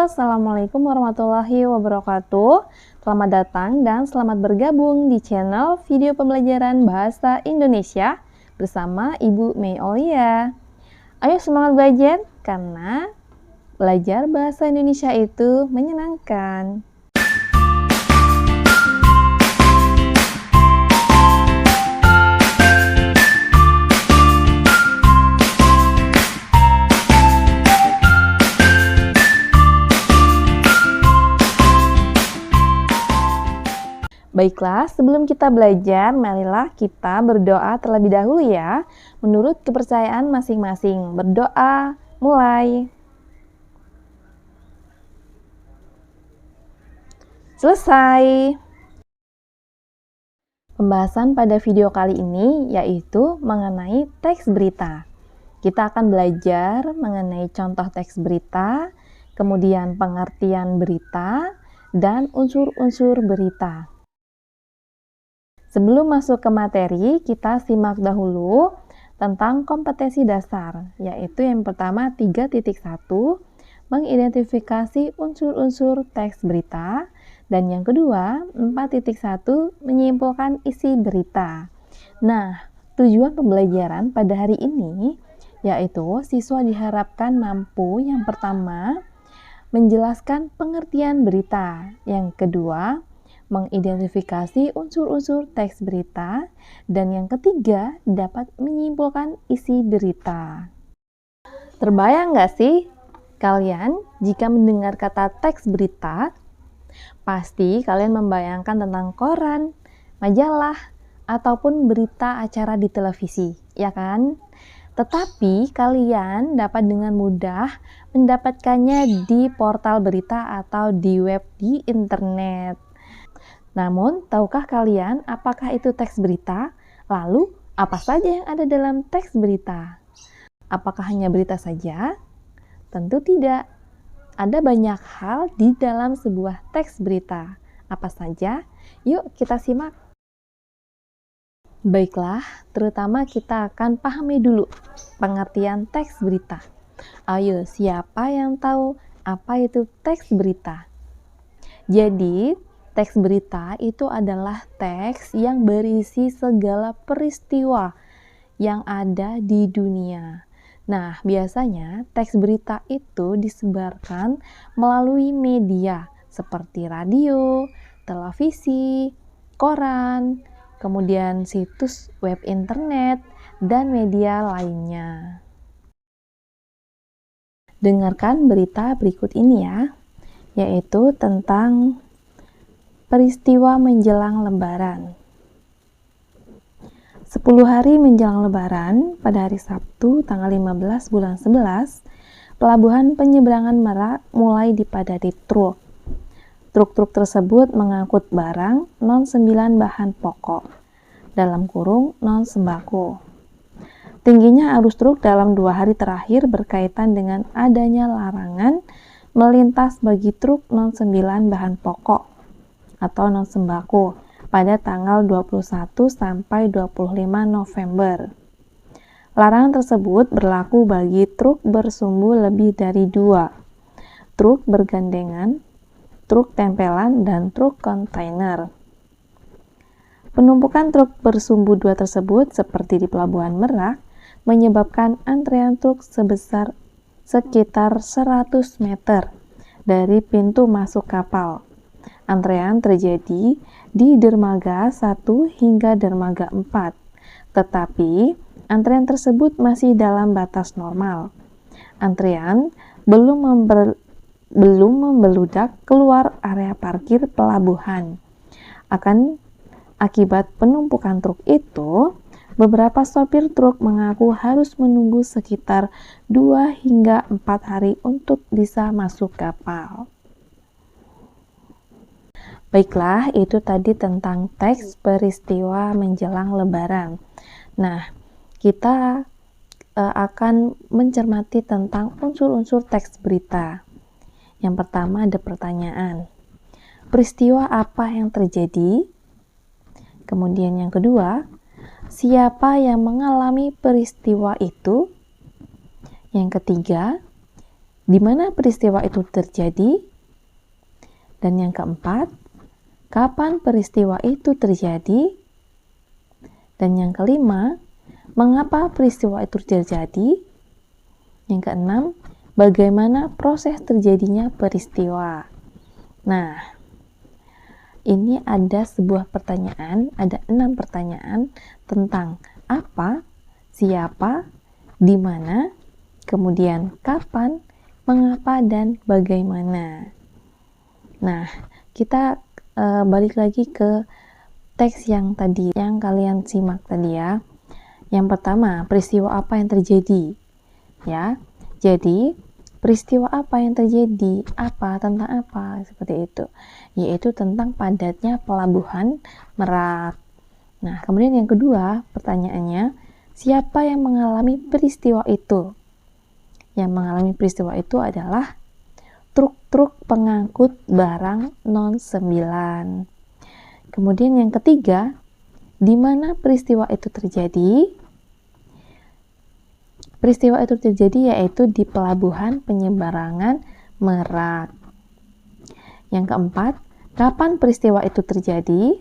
Assalamualaikum warahmatullahi wabarakatuh. Selamat datang dan selamat bergabung di channel video pembelajaran Bahasa Indonesia bersama Ibu Mei Aulia. Ayo semangat belajar, karena belajar bahasa Indonesia itu menyenangkan. Baiklah, sebelum kita belajar, marilah kita berdoa terlebih dahulu ya, menurut kepercayaan masing-masing. Berdoa, mulai. Selesai. Pembahasan pada video kali ini yaitu mengenai teks berita. Kita akan belajar mengenai contoh teks berita, kemudian pengertian berita, dan unsur-unsur berita. Sebelum masuk ke materi, kita simak dahulu tentang kompetensi dasar, yaitu yang pertama 3.1, mengidentifikasi unsur-unsur teks berita, dan yang kedua 4.1, menyimpulkan isi berita. Nah, tujuan pembelajaran pada hari ini yaitu siswa diharapkan mampu yang pertama menjelaskan pengertian berita, yang kedua mengidentifikasi unsur-unsur teks berita, dan yang ketiga dapat menyimpulkan isi berita. Terbayang nggak sih kalian jika mendengar kata teks berita? Pasti kalian membayangkan tentang koran, majalah, ataupun berita acara di televisi, ya kan? Tetapi kalian dapat dengan mudah mendapatkannya di portal berita atau di web di internet. Namun, tahukah kalian apakah itu teks berita? Lalu, apa saja yang ada dalam teks berita? Apakah hanya berita saja? Tentu tidak. Ada banyak hal di dalam sebuah teks berita. Apa saja? Yuk kita simak. Baiklah, terutama kita akan pahami dulu pengertian teks berita. Ayo, siapa yang tahu apa itu teks berita? Jadi, teks berita itu adalah teks yang berisi segala peristiwa yang ada di dunia. Nah, biasanya teks berita itu disebarkan melalui media seperti radio, televisi, koran, kemudian situs web internet, dan media lainnya. Dengarkan berita berikut ini ya, yaitu tentang peristiwa menjelang Lebaran. 10 hari menjelang Lebaran, pada hari Sabtu tanggal 15 bulan 11, pelabuhan penyeberangan Merak mulai dipadati truk. Truk-truk tersebut mengangkut barang non-9 bahan pokok, dalam kurung non-sembako. Tingginya arus truk dalam 2 hari terakhir berkaitan dengan adanya larangan melintas bagi truk non-9 bahan pokok atau non-sembako pada tanggal 21 sampai 25 November. Larangan tersebut berlaku bagi truk bersumbu lebih dari 2, truk bergandengan, truk tempelan, dan truk kontainer. Penumpukan truk bersumbu 2 tersebut seperti di Pelabuhan Merak menyebabkan antrean truk sebesar sekitar 100 meter dari pintu masuk kapal. Antrean terjadi di dermaga 1 hingga dermaga 4, tetapi antrean tersebut masih dalam batas normal. Antrean belum membeludak keluar area parkir pelabuhan. Akibat penumpukan truk itu, beberapa sopir truk mengaku harus menunggu sekitar 2 hingga 4 hari untuk bisa masuk kapal. Baiklah, itu tadi tentang teks peristiwa menjelang Lebaran. Nah, kita akan mencermati tentang unsur-unsur teks berita. Yang pertama ada pertanyaan. Peristiwa apa yang terjadi? Kemudian yang kedua, siapa yang mengalami peristiwa itu? Yang ketiga, di mana peristiwa itu terjadi. Dan yang keempat, kapan peristiwa itu terjadi. Dan yang kelima, mengapa peristiwa itu terjadi. Yang keenam, bagaimana proses terjadinya peristiwa. Nah, ini ada sebuah pertanyaan, ada 6 pertanyaan tentang apa, siapa, di mana, kemudian kapan, mengapa, dan bagaimana. Nah, kita balik lagi ke teks yang tadi, yang kalian simak tadi ya. Yang pertama, peristiwa apa yang terjadi? Ya, jadi peristiwa apa yang terjadi? Apa? Tentang apa? Seperti itu. Yaitu tentang padatnya pelabuhan Merak. Nah, kemudian yang kedua, pertanyaannya, siapa yang mengalami peristiwa itu? Yang mengalami peristiwa itu adalah truk-truk pengangkut barang non 9. Kemudian yang ketiga, di mana peristiwa itu terjadi? Peristiwa itu terjadi yaitu di pelabuhan penyeberangan Merak. Yang keempat, kapan peristiwa itu terjadi?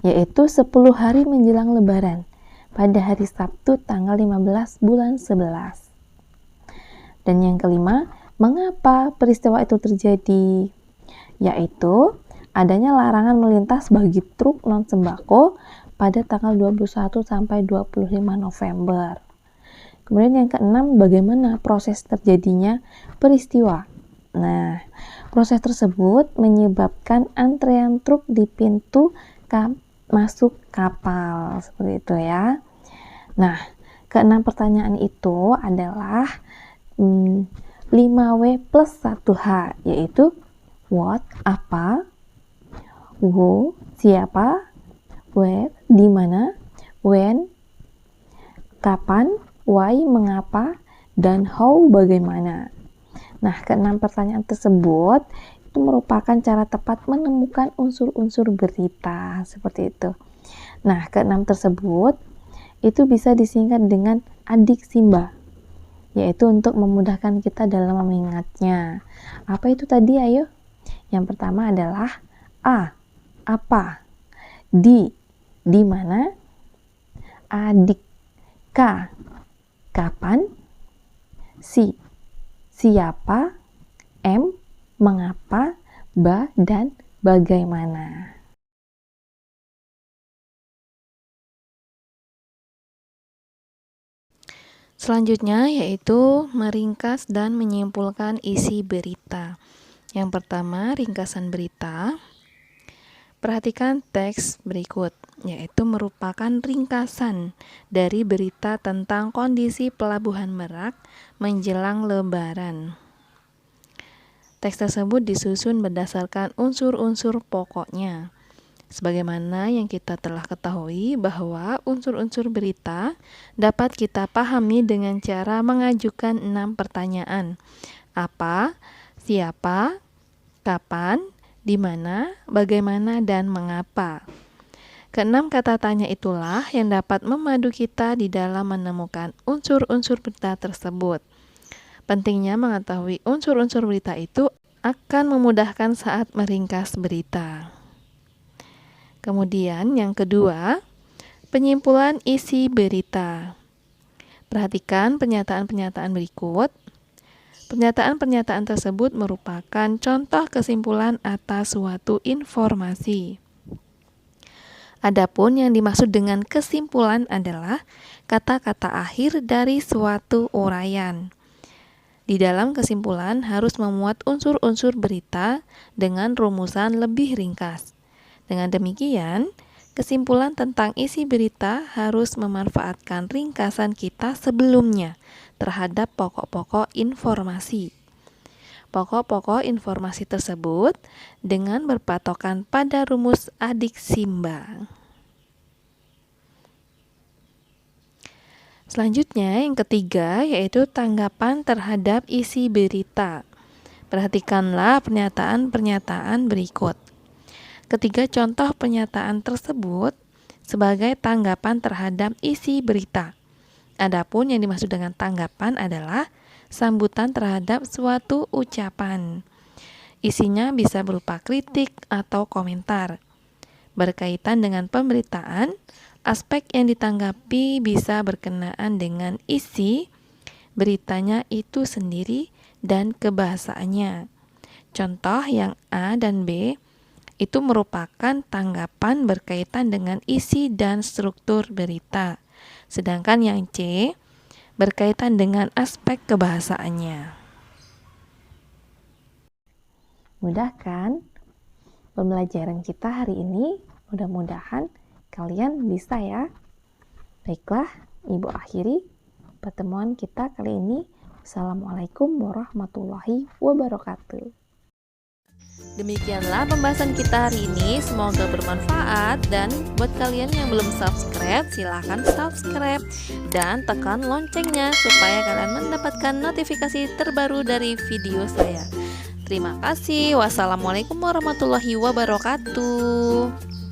Yaitu 10 hari menjelang Lebaran, pada hari Sabtu tanggal 15 bulan 11. Dan yang kelima, mengapa peristiwa itu terjadi? Yaitu adanya larangan melintas bagi truk non-sembako pada tanggal 21 sampai 25 November. Kemudian yang keenam, bagaimana proses terjadinya peristiwa? Nah, proses tersebut menyebabkan antrean truk di pintu masuk kapal, seperti itu ya. Nah, keenam pertanyaan itu adalah 5W plus 1H, yaitu what, apa, who, siapa, where, di mana, when, kapan, why, mengapa, dan how, bagaimana. Nah, keenam pertanyaan tersebut itu merupakan cara tepat menemukan unsur-unsur berita, seperti itu. Nah, keenam tersebut itu bisa disingkat dengan adik Simba, yaitu untuk memudahkan kita dalam mengingatnya. Apa itu tadi, ayo? Yang pertama adalah A, apa, di mana, adik, K, kapan, si, siapa, M, mengapa, ba, dan bagaimana. Selanjutnya yaitu meringkas dan menyimpulkan isi berita. Yang pertama, ringkasan berita. Perhatikan teks berikut, yaitu merupakan ringkasan dari berita tentang kondisi pelabuhan Merak menjelang Lebaran. Teks tersebut disusun berdasarkan unsur-unsur pokoknya. Sebagaimana yang kita telah ketahui bahwa unsur-unsur berita dapat kita pahami dengan cara mengajukan 6 pertanyaan. Apa, siapa, kapan, di mana, bagaimana, dan mengapa. Keenam kata tanya itulah yang dapat memadu kita di dalam menemukan unsur-unsur berita tersebut. Pentingnya mengetahui unsur-unsur berita itu akan memudahkan saat meringkas berita. Kemudian yang kedua, penyimpulan isi berita. Perhatikan pernyataan-pernyataan berikut. Pernyataan-pernyataan tersebut merupakan contoh kesimpulan atas suatu informasi. Adapun yang dimaksud dengan kesimpulan adalah kata-kata akhir dari suatu uraian. Di dalam kesimpulan harus memuat unsur-unsur berita dengan rumusan lebih ringkas. Dengan demikian, kesimpulan tentang isi berita harus memanfaatkan ringkasan kita sebelumnya terhadap pokok-pokok informasi. Pokok-pokok informasi tersebut dengan berpatokan pada rumus adik Simba. Selanjutnya, yang ketiga yaitu tanggapan terhadap isi berita. Perhatikanlah pernyataan-pernyataan berikut. Ketiga contoh pernyataan tersebut sebagai tanggapan terhadap isi berita. Adapun yang dimaksud dengan tanggapan adalah sambutan terhadap suatu ucapan. Isinya bisa berupa kritik atau komentar. Berkaitan dengan pemberitaan, aspek yang ditanggapi bisa berkenaan dengan isi beritanya itu sendiri dan kebahasaannya. Contoh yang A dan B itu merupakan tanggapan berkaitan dengan isi dan struktur berita. Sedangkan yang C berkaitan dengan aspek kebahasaannya. Mudah kan? Pembelajaran kita hari ini, mudah-mudahan kalian bisa ya. Baiklah, Ibu akhiri pertemuan kita kali ini. Assalamualaikum warahmatullahi wabarakatuh. Demikianlah pembahasan kita hari ini, semoga bermanfaat, dan buat kalian yang belum subscribe, silahkan subscribe dan tekan loncengnya supaya kalian mendapatkan notifikasi terbaru dari video saya. Terima kasih. Wassalamualaikum warahmatullahi wabarakatuh.